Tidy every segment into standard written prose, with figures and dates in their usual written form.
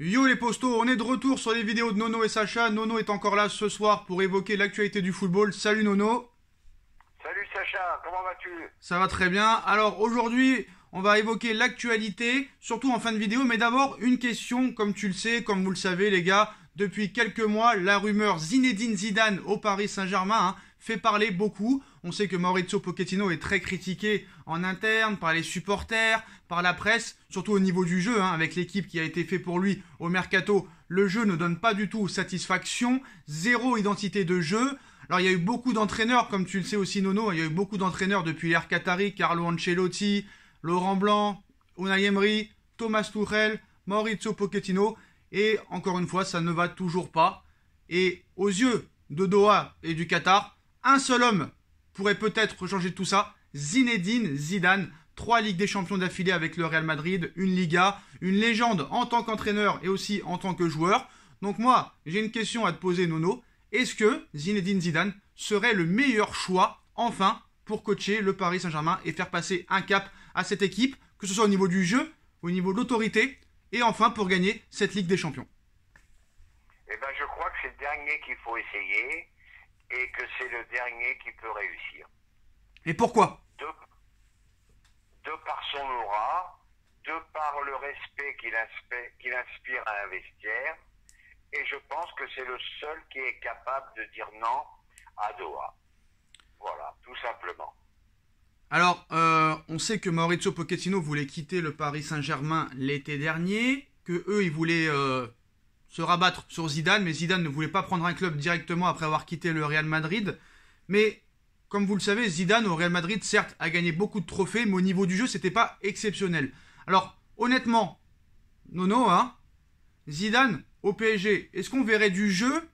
Yo les postos, on est de retour sur les vidéos de Nono et Sacha. Nono est encore là ce soir pour évoquer l'actualité du football. Salut Nono. Salut Sacha, comment vas-tu? Ça va très bien. Alors aujourd'hui, on va évoquer l'actualité, surtout en fin de vidéo. Mais d'abord, une question, comme tu le sais, comme vous le savez les gars. Depuis quelques mois, la rumeur Zinedine Zidane au Paris Saint-Germain fait parler beaucoup. On sait que Maurizio Pochettino est très critiqué en interne, par les supporters, par la presse, surtout au niveau du jeu, avec l'équipe qui a été fait pour lui au Mercato. Le jeu ne donne pas du tout satisfaction, zéro identité de jeu. Alors il y a eu beaucoup d'entraîneurs, comme tu le sais aussi Nono, il y a eu beaucoup d'entraîneurs depuis l'ère Qatari, Carlo Ancelotti, Laurent Blanc, Unai Emery, Thomas Tuchel, Maurizio Pochettino. Et encore une fois, ça ne va toujours pas. Et aux yeux de Doha et du Qatar, un seul homme pourrait peut-être changer tout ça. Zinedine Zidane. 3 Ligues des Champions d'affilée avec le Real Madrid, une Liga, une légende en tant qu'entraîneur et aussi en tant que joueur. Donc moi, j'ai une question à te poser Nono. Est-ce que Zinedine Zidane serait le meilleur choix, enfin, pour coacher le Paris Saint-Germain et faire passer un cap à cette équipe, que ce soit au niveau du jeu, au niveau de l'autorité, et enfin pour gagner cette Ligue des Champions? Eh ben, je crois que c'est le dernier qu'il faut essayer et que c'est le dernier qui peut réussir. Et pourquoi? De par son aura, de par le respect qu'il inspire à un vestiaire, et je pense que c'est le seul qui est capable de dire non à Doha. Voilà, tout simplement. Alors, on sait que Maurizio Pochettino voulait quitter le Paris Saint-Germain l'été dernier, que eux, ils voulaient se rabattre sur Zidane, mais Zidane ne voulait pas prendre un club directement après avoir quitté le Real Madrid. Mais, comme vous le savez, Zidane au Real Madrid, certes, a gagné beaucoup de trophées, mais au niveau du jeu, c'était pas exceptionnel. Alors, honnêtement, Nono, Zidane au PSG, est-ce qu'on verrait du jeu,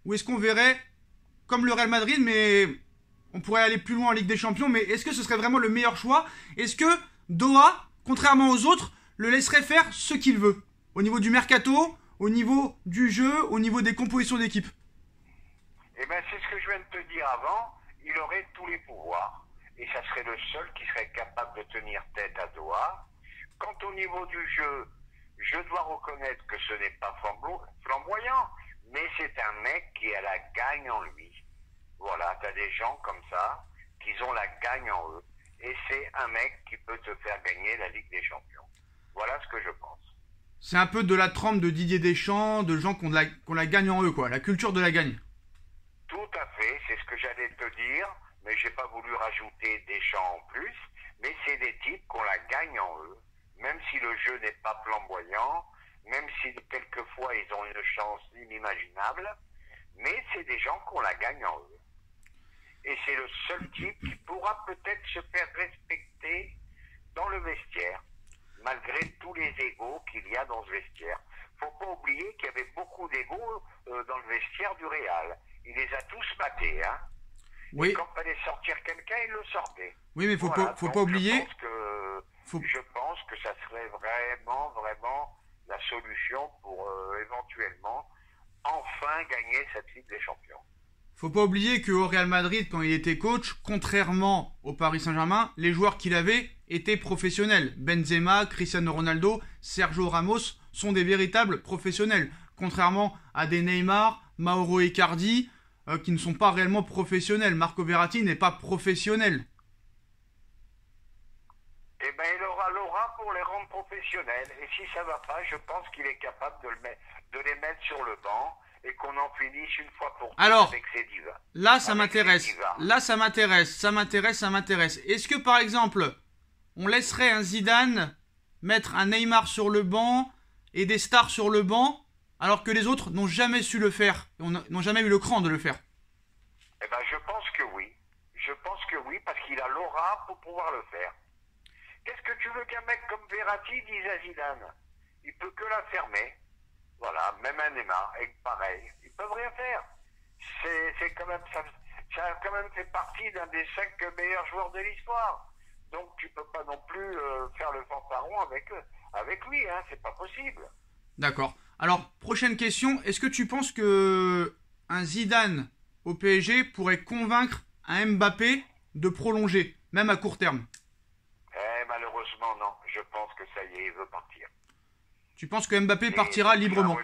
ou est-ce qu'on verrait comme le Real Madrid, mais on pourrait aller plus loin en Ligue des Champions, mais est-ce que ce serait vraiment le meilleur choix? Est-ce que Doha, contrairement aux autres, le laisserait faire ce qu'il veut? Au niveau du mercato, au niveau du jeu, au niveau des compositions d'équipe? Eh bien, c'est ce que je viens de te dire avant. Il aurait tous les pouvoirs. Et ça serait le seul qui serait capable de tenir tête à Doha. Quant au niveau du jeu, je dois reconnaître que ce n'est pas flamboyant, mais c'est un mec qui a la gagne en lui. Voilà, tu as des gens comme ça, qui ont la gagne en eux. Et c'est un mec qui peut te faire gagner la Ligue des Champions. Voilà ce que je pense. C'est un peu de la trempe de Didier Deschamps, de gens qui ont la gagne en eux, quoi. La culture de la gagne. Tout à fait, c'est ce que j'allais te dire, mais j'ai pas voulu rajouter Deschamps en plus. Mais c'est des types qui ont la gagne en eux. Même si le jeu n'est pas flamboyant, même si quelquefois ils ont une chance inimaginable, mais c'est des gens qui ont la gagne en eux. Et c'est le seul type qui pourra peut-être se faire respecter dans le vestiaire, malgré tous les égos qu'il y a dans ce vestiaire. Faut pas oublier qu'il y avait beaucoup d'égos dans le vestiaire du Real. Il les a tous matés, Oui. Et quand il fallait sortir quelqu'un, il le sortait. Oui, mais faut pas oublier. Je pense que ça serait vraiment la solution pour éventuellement enfin gagner cette Ligue des Champions. Faut pas oublier qu'au Real Madrid, quand il était coach, contrairement au Paris Saint-Germain, les joueurs qu'il avait étaient professionnels. Benzema, Cristiano Ronaldo, Sergio Ramos sont des véritables professionnels. Contrairement à des Neymar, Mauro Icardi, qui ne sont pas réellement professionnels. Marco Verratti n'est pas professionnel. Eh bien, il aura l'aura pour les rendre professionnels. Et si ça va pas, je pense qu'il est capable de les mettre sur le banc et qu'on en finisse une fois pour toutes avec ces divas. Là, ça m'intéresse. Là, ça m'intéresse. Est-ce que, par exemple, on laisserait un Zidane mettre un Neymar sur le banc et des stars sur le banc, alors que les autres n'ont jamais su le faire, n'ont jamais eu le cran de le faire? Eh bien, je pense que oui. Je pense que oui, parce qu'il a l'aura pour pouvoir le faire. Qu'est-ce que tu veux qu'un mec comme Verratti dise à Zidane? Il peut que la fermer. Voilà, même un Neymar, et pareil. Ils peuvent rien faire. C'est quand même, ça a quand même fait partie d'un des 5 meilleurs joueurs de l'histoire. Donc tu peux pas non plus faire le fanfaron avec lui, c'est pas possible. D'accord. Alors, prochaine question, est-ce que tu penses que un Zidane au PSG pourrait convaincre un Mbappé de prolonger, même à court terme? Malheureusement, non. Je pense que ça y est, il veut partir. Tu penses que Mbappé partira librement?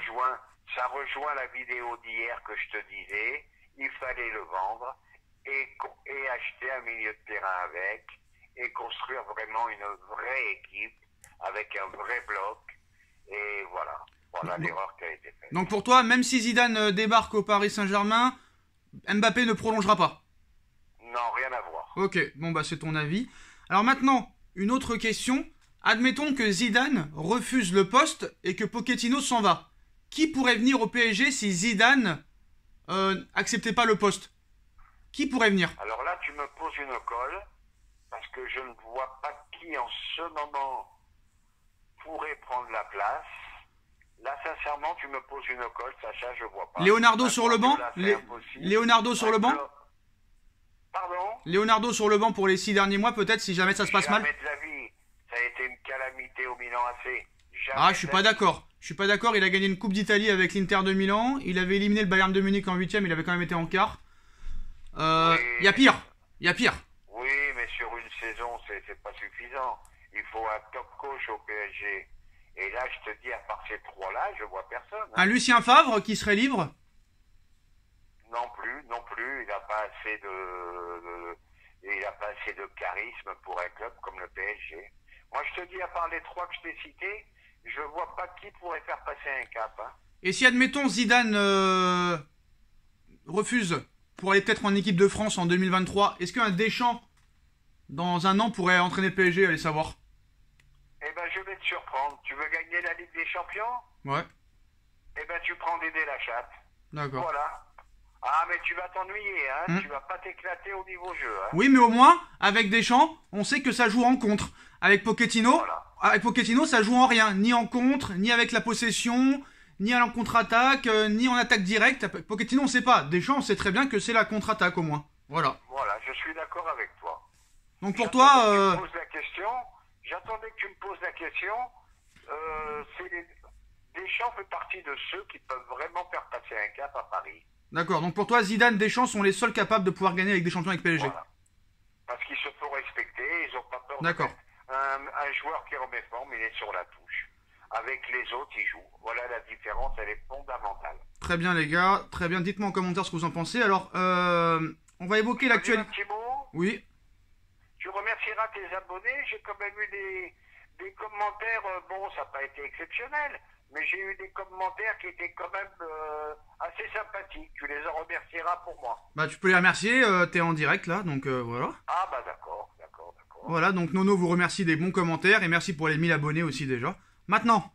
Ça rejoint la vidéo d'hier que je te disais. Il fallait le vendre et acheter un milieu de terrain avec et construire vraiment une vraie équipe avec un vrai bloc. Et voilà l'erreur qui a été faite. Donc pour toi, même si Zidane débarque au Paris Saint-Germain, Mbappé ne prolongera pas? Non, rien à voir. Ok, bon bah c'est ton avis. Alors maintenant, une autre question. Admettons que Zidane refuse le poste et que Pochettino s'en va. Qui pourrait venir au PSG si Zidane acceptait pas le poste? Qui pourrait venir? Alors là, tu me poses une colle, parce que je ne vois pas qui en ce moment pourrait prendre la place. Là, sincèrement, tu me poses une colle, Sacha, je vois pas. Leonardo sur le banc? Leonardo sur le banc? Pardon? Leonardo sur le banc pour les 6 derniers mois, peut-être, si jamais ça se passe mal? Jamais de la vie. Ça a été une calamité au Milan AC. Ah, je suis pas d'accord. Je suis pas d'accord, il a gagné une Coupe d'Italie avec l'Inter de Milan, il avait éliminé le Bayern de Munich en 8ème, il avait quand même été en quart. Il y a pire. Oui, mais sur une saison, c'est pas suffisant. Il faut un top coach au PSG. Et là, je te dis, à part ces trois-là, je vois personne. Un Lucien Favre qui serait libre? Non plus. Il n'a pas assez de charisme pour un club comme le PSG. Moi, je te dis, à part les trois que je t'ai cités, je vois pas qui pourrait faire passer un cap. Hein. Et si, admettons, Zidane refuse pour aller peut-être en équipe de France en 2023, est-ce qu'un Deschamps, dans un an, pourrait entraîner le PSG, allez savoir? Eh ben, je vais te surprendre. Tu veux gagner la Ligue des Champions? Ouais. Eh ben, tu prends Dédé Lachatte. D'accord. Voilà. Ah, mais tu vas t'ennuyer, hein. Tu vas pas t'éclater au niveau jeu, hein. Oui, mais au moins, avec Deschamps, on sait que ça joue en contre. Avec Pochettino, ça joue en rien. Ni en contre, ni avec la possession, ni en contre-attaque, ni en attaque directe. Pochettino, on sait pas. Deschamps, on sait très bien que c'est la contre-attaque, au moins. Voilà. Voilà, je suis d'accord avec toi. Donc pour toi... J'attendais que tu me poses la question. Deschamps fait partie de ceux qui peuvent vraiment faire passer un cap à Paris. D'accord, donc pour toi, Zidane, Deschamps sont les seuls capables de pouvoir gagner avec des champions avec PSG. Voilà. Parce qu'ils se font respecter, ils n'ont pas peur D'accord. Un joueur qui remet forme, il est sur la touche. Avec les autres, il joue. Voilà la différence, elle est fondamentale. Très bien les gars, très bien, dites-moi en commentaire ce que vous en pensez. Alors, on va évoquer l'actualité. Un petit mot. Oui. Tu remercieras tes abonnés, j'ai quand même eu des commentaires, bon, ça n'a pas été exceptionnel, mais j'ai eu des commentaires qui étaient quand même assez sympathiques. Tu les en remercieras pour moi. Bah tu peux les remercier, t'es en direct là, donc voilà. Ah bah d'accord. Voilà, donc Nono vous remercie des bons commentaires et merci pour les 1000 abonnés aussi déjà. Maintenant,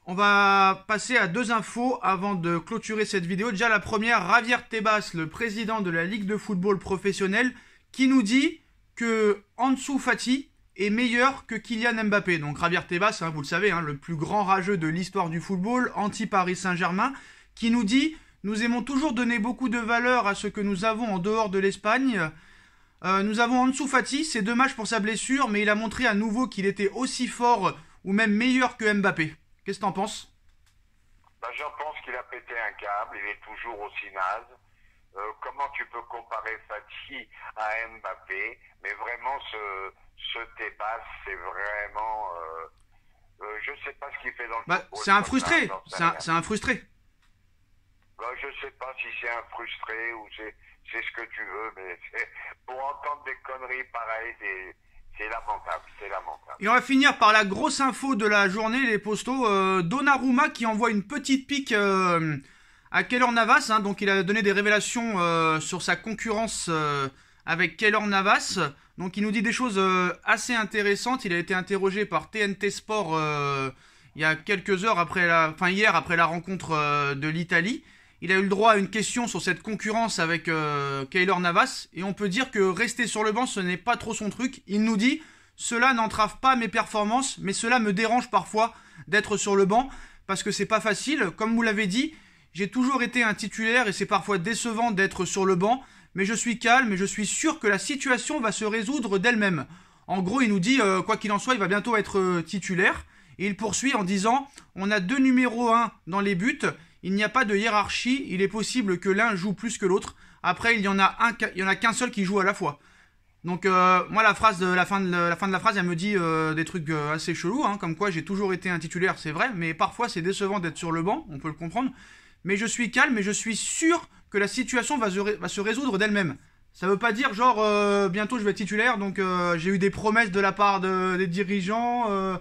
on va passer à 2 infos avant de clôturer cette vidéo. Déjà la première, Javier Tebas, le président de la Ligue de football professionnel, qui nous dit que Ansu Fati est meilleur que Kylian Mbappé. Donc Javier Tebas, hein, vous le savez, hein, le plus grand rageux de l'histoire du football, anti-Paris Saint-Germain, qui nous dit « Nous aimons toujours donner beaucoup de valeur à ce que nous avons en dehors de l'Espagne. Nous avons Ansu Fati, c'est dommage pour sa blessure, mais il a montré à nouveau qu'il était aussi fort ou même meilleur que Mbappé. » Qu'est-ce que t'en penses? J'en pense qu'il a pété un câble, il est toujours aussi naze. Comment tu peux comparer Fati à Mbappé? Mais vraiment, ce Tebas, c'est vraiment... je sais pas ce qu'il fait dans le football. C'est un frustré, c'est un frustré. Je sais pas si c'est un frustré ou c'est ce que tu veux, mais pour entendre des conneries pareilles, c'est lamentable, c'est lamentable. Et on va finir par la grosse info de la journée, les postos. Donnarumma qui envoie une petite pique à Keylor Navas. Hein, donc il a donné des révélations sur sa concurrence avec Keylor Navas. Donc il nous dit des choses assez intéressantes. Il a été interrogé par TNT Sport il y a quelques heures hier après la rencontre de l'Italie. Il a eu le droit à une question sur cette concurrence avec Keylor Navas. Et on peut dire que rester sur le banc, ce n'est pas trop son truc. Il nous dit « Cela n'entrave pas mes performances, mais cela me dérange parfois d'être sur le banc. Parce que c'est pas facile. Comme vous l'avez dit, j'ai toujours été un titulaire et c'est parfois décevant d'être sur le banc. Mais je suis calme et je suis sûr que la situation va se résoudre d'elle-même. » En gros, il nous dit quoi qu'il en soit, il va bientôt être titulaire. Et il poursuit en disant « On a 2 numéros 1 dans les buts. Il n'y a pas de hiérarchie, il est possible que l'un joue plus que l'autre. Après, il y en a qu'un seul qui joue à la fois. » Donc moi la phrase de la fin de la phrase, elle me dit des trucs assez chelous, hein, comme quoi j'ai toujours été un titulaire, c'est vrai, mais parfois c'est décevant d'être sur le banc, on peut le comprendre. Mais je suis calme et je suis sûr que la situation va se résoudre d'elle-même. Ça veut pas dire genre bientôt je vais être titulaire, donc j'ai eu des promesses de la part des dirigeants.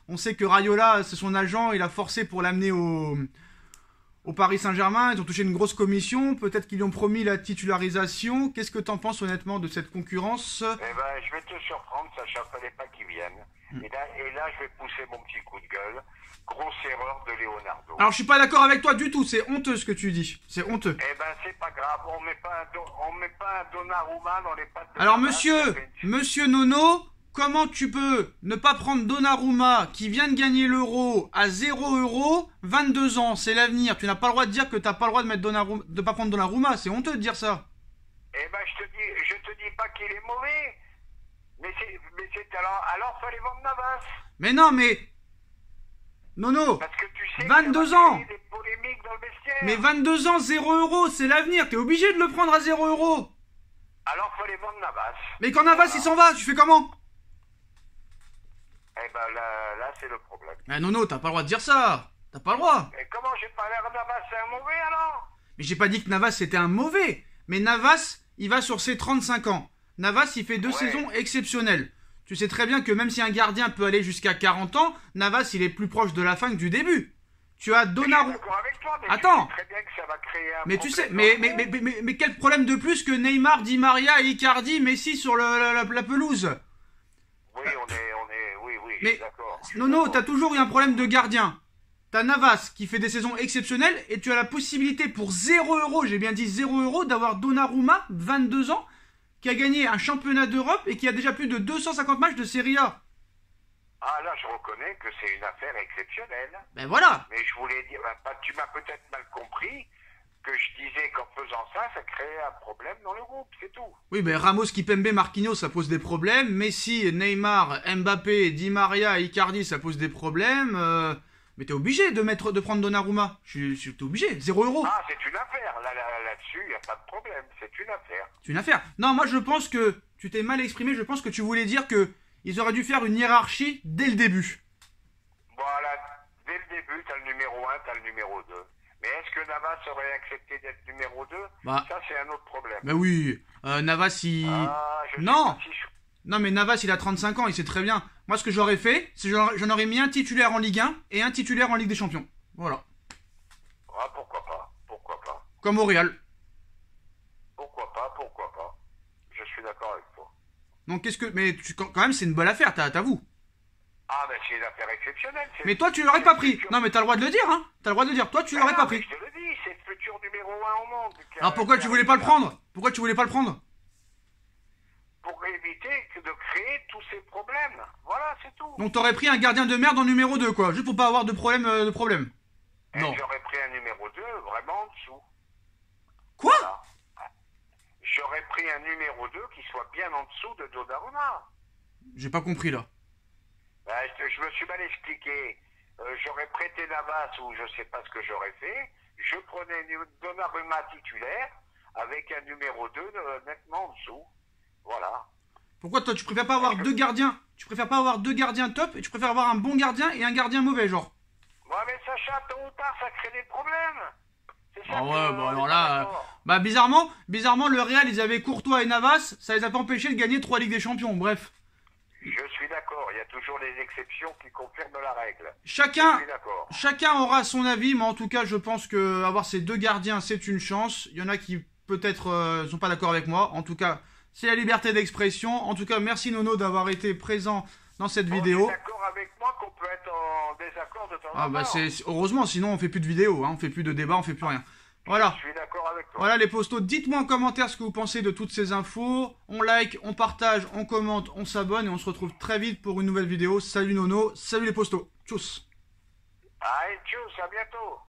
On sait que Raiola, c'est son agent, il a forcé pour l'amener au Paris Saint-Germain, ils ont touché une grosse commission, peut-être qu'ils lui ont promis la titularisation. Qu'est-ce que t'en penses honnêtement de cette concurrence? Eh ben, je vais te surprendre, Sacha, fallait pas qu'ils viennent. Et là, je vais pousser mon petit coup de gueule. Grosse erreur de Leonardo. Alors je suis pas d'accord avec toi du tout, c'est honteux ce que tu dis, c'est honteux. Eh ben, c'est pas grave, on met pas un Donnarumma dans les pattes de Alors Navas, monsieur Nono, comment tu peux ne pas prendre Donnarumma qui vient de gagner l'Euro à 0 €, 22 ans, c'est l'avenir. Tu n'as pas le droit de dire que t'as pas le droit de mettre de pas prendre Donnarumma, c'est honteux de dire ça. Eh ben, je te dis pas qu'il est mauvais. Mais c'est alors fallait vendre Navas. Mais non, mais Nono, Parce que tu sais 22 que ça va ans. créer des polémiques dans le vestiaire. Mais 22 ans, 0 €, c'est l'avenir, t'es obligé de le prendre à 0 €. Alors fallait vendre Navas. Mais quand Navas il s'en va, tu fais comment? Eh ben là c'est le problème. Mais Nono, t'as pas le droit de dire ça, t'as pas le droit. Et comment j'ai pas l'air Navas, c'est un mauvais alors? Mais j'ai pas dit que Navas c'était un mauvais. Mais Navas, il va sur ses 35 ans. Navas, il fait deux saisons exceptionnelles. Tu sais très bien que même si un gardien peut aller jusqu'à 40 ans, Navas, il est plus proche de la fin que du début. Tu as Donnarumma. D'accord avec toi, mais Attends. tu sais très bien que ça va créer un Mais tu sais, problème mais quel problème de plus que Neymar, Di Maria, Icardi, Messi sur la pelouse? Oui, oui, je Mais suis d'accord. Nono, t'as toujours eu un problème de gardien. T'as Navas qui fait des saisons exceptionnelles et tu as la possibilité pour 0 €, j'ai bien dit 0 €, d'avoir Donnarumma, 22 ans, qui a gagné un championnat d'Europe et qui a déjà plus de 250 matchs de Serie A. Ah là, je reconnais que c'est une affaire exceptionnelle. Ben voilà. Mais je voulais dire, tu m'as peut-être mal compris que je disais qu'en faisant ça, ça créait un problème dans le groupe, c'est tout. Oui, ben Ramos, Kipembe, Marquinhos, ça pose des problèmes. Messi, Neymar, Mbappé, Di Maria, Icardi, ça pose des problèmes. Mais t'es obligé de prendre Donnarumma. T'es obligé, 0 €. Ah, c'est une affaire. Là-dessus, il n'y a pas de problème. C'est une affaire. C'est une affaire. Non, moi je pense que tu t'es mal exprimé. Je pense que tu voulais dire que ils auraient dû faire une hiérarchie dès le début. Voilà, dès le début, t'as le numéro 1, t'as le numéro 2. Mais est-ce que Navas aurait accepté d'être numéro 2? Bah, ça, c'est un autre problème. Ben oui, Navas, il... Ah, je non. sais pas si Non, mais Navas, il a 35 ans, il sait très bien. Moi, ce que j'aurais fait, c'est que j'en aurais mis un titulaire en Ligue 1 et un titulaire en Ligue des Champions. Voilà. Ah, pourquoi pas, pourquoi pas. Comme au Real. Pourquoi pas. Je suis d'accord avec toi. Donc, qu'est-ce que... Mais quand même, c'est une bonne affaire, t'avoues. Ah, ben c'est une affaire exceptionnelle. Mais toi, tu l'aurais pas pris. Non, mais t'as le droit de le dire, hein. T'as le droit de le dire. Toi, tu l'aurais pas pris. Je te le dis, c'est le futur numéro 1 au monde. Alors, pourquoi tu voulais pas le prendre? Pourquoi tu voulais pas le prendre? Pour éviter de créer tous ces problèmes. Voilà, c'est tout. Donc, t'aurais pris un gardien de merde en numéro 2, quoi. Juste pour pas avoir de problème. Et Non. j'aurais pris un numéro 2 vraiment en dessous. Quoi? Voilà. J'aurais pris un numéro 2 qui soit bien en dessous de Donnarumma. J'ai pas compris, là. Ben, je me suis mal expliqué. J'aurais prêté Navas ou je sais pas ce que j'aurais fait. Je prenais Donnarumma titulaire avec un numéro 2 nettement en dessous. Voilà. Pourquoi toi, tu préfères pas avoir deux gardiens? Tu préfères pas avoir deux gardiens top et tu préfères avoir un bon gardien et un gardien mauvais, genre? Ouais, mais Sacha, tôt ou tard, ça crée des problèmes. C'est ça Ah que ouais, bon on alors est là... pas d'accord. Bah bizarrement, le Real, ils avaient Courtois et Navas, ça les a pas empêchés de gagner 3 Ligues des Champions, bref. Je suis d'accord, il y a toujours les exceptions qui confirment la règle. Je Chacun suis d'accord. aura son avis, mais en tout cas, je pense que avoir ces deux gardiens, c'est une chance. Il y en a qui peut-être sont pas d'accord avec moi. En tout cas, c'est la liberté d'expression. En tout cas, merci Nono d'avoir été présent dans cette vidéo. Tu es d'accord avec moi qu'on peut être en désaccord de temps en temps? Ah bah c'est heureusement, sinon on fait plus de vidéos, hein, on fait plus de débats, on fait plus rien. Voilà. Je suis d'accord avec toi. Voilà les postos, dites-moi en commentaire ce que vous pensez de toutes ces infos. On like, on partage, on commente, on s'abonne et on se retrouve très vite pour une nouvelle vidéo. Salut Nono, salut les postos. Tchuss. Allez, tchuss, à bientôt.